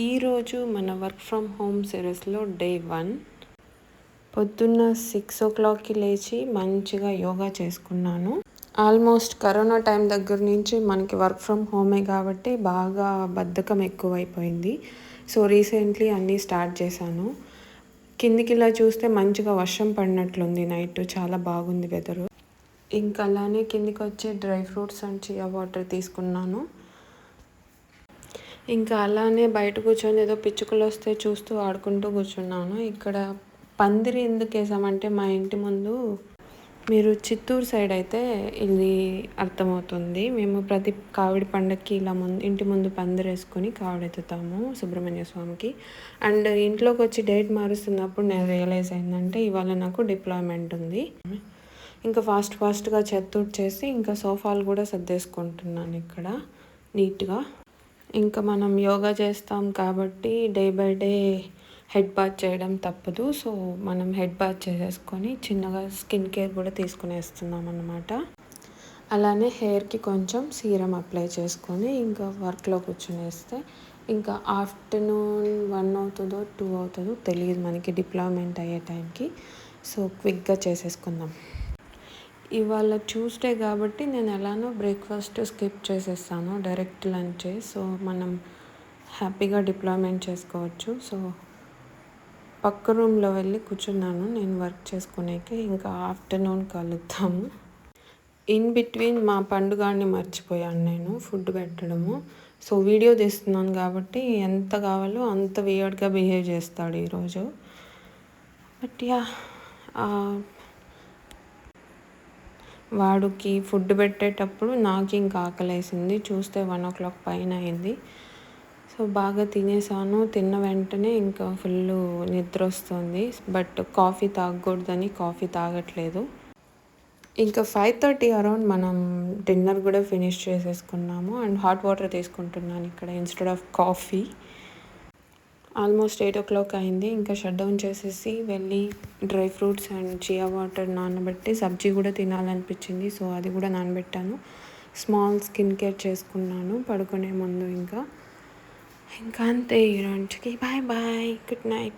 ఈరోజు మన work from home సిరీస్లో డే 1. పొద్దున్న 6 o'clockకి లేచి మంచిగా యోగా చేసుకున్నాను. ఆల్మోస్ట్ కరోనా టైం దగ్గర నుంచి మనకి వర్క్ ఫ్రమ్ హోమే కాబట్టి బాగా బద్ధకం ఎక్కువైపోయింది. సో రీసెంట్లీ అన్నీ స్టార్ట్ చేశాను. కిందికి ఇలా చూస్తే మంచిగా వర్షం పడినట్లుంది. నైట్ చాలా బాగుంది వెదరు. ఇంకా అలానే కిందికి వచ్చి dry fruits and chia water తీసుకున్నాను. ఇంకా అలానే బయట కూర్చొని ఏదో పిచ్చుకలు వస్తే చూస్తూ ఆడుకుంటూ కూర్చున్నాను. ఇక్కడ పందిరి ఎందుకు వేసామంటే మా ఇంటి ముందు, మీరు చిత్తూరు సైడ్ అయితే ఇది అర్థమవుతుంది, మేము ప్రతి కావిడి పండగకి ఇలా ఇంటి ముందు పందిరి వేసుకొని కావిడెత్తుతాము సుబ్రహ్మణ్య స్వామికి. అండ్ ఇంట్లోకి వచ్చి డేట్ మారుస్తున్నప్పుడు నేను రియలైజ్ అయిందంటే ఇవాళ నాకు డిప్లాయ్మెంట్ ఉంది. ఇంకా ఫాస్ట్గా చెత్త చేసి ఇంకా సోఫాలు కూడా సర్దేసుకుంటున్నాను ఇక్కడ నీట్గా. ఇంకా మనం యోగా చేస్తాం కాబట్టి day by day head bath చేయడం తప్పదు. సో మనం హెడ్ బాత్ చేసేసుకొని చిన్నగా స్కిన్ కేర్ కూడా తీసుకునేస్తున్నాం అన్నమాట. అలానే హెయిర్కి కొంచెం సీరం అప్లై చేసుకొని ఇంకా వర్క్లో కూర్చునేస్తే ఇంకా ఆఫ్టర్నూన్ 1 అవుతుందో 2 అవుతుందో తెలియదు మనకి డిప్లాయ్మెంట్ అయ్యే టైంకి. సో క్విక్గా చేసేసుకుందాం. ఇవాళ ట్యూస్డే కాబట్టి నేను ఎలానో బ్రేక్ఫాస్ట్ స్కిప్ చేసేస్తాను, డైరెక్ట్ లంచే. సో మనం హ్యాపీగా డిప్లాయ్మెంట్ చేసుకోవచ్చు. సో పక్క రూమ్లో వెళ్ళి కూర్చున్నాను నేను వర్క్ చేసుకునేకి. ఇంకా ఆఫ్టర్నూన్ కలుద్దాము. ఇన్ బిట్వీన్ మా పండుగాన్ని మర్చిపోయాను నేను ఫుడ్ పెట్టడము. సో వీడియో తీస్తున్నాను కాబట్టి ఎంత కావాలో అంత వియర్డ్గా బిహేవ్ చేస్తాడు ఈరోజు. బట్ యా, వాడికి ఫుడ్ పెట్టేటప్పుడు నాకు ఇంకా ఆకలేసింది. చూస్తే 1 o'clock పైన అయింది. సో బాగా తినేసాను. తిన్న వెంటనే ఇంకా ఫుల్ నిద్ర వస్తుంది. బట్ కాఫీ తాగకూడదని కాఫీ తాగట్లేదు. ఇంకా 5:30 అరౌండ్ మనం డిన్నర్ కూడా ఫినిష్ చేసేసుకున్నాము. అండ్ హాట్ వాటర్ తీసుకుంటున్నాను ఇక్కడ instead of coffee. Almost 8 o'clock అయింది. ఇంకా షట్ డౌన్ చేసేసి వెళ్ళి dry fruits and chia water నానబెట్టి సబ్జీ కూడా తినాలనిపించింది. సో అది కూడా నానబెట్టాను. స్మాల్ స్కిన్ కేర్ చేసుకున్నాను పడుకునే ముందు. ఇంకా అంతే. ఈ రోజుకి బాయ్ బాయ్, గుడ్ నైట్.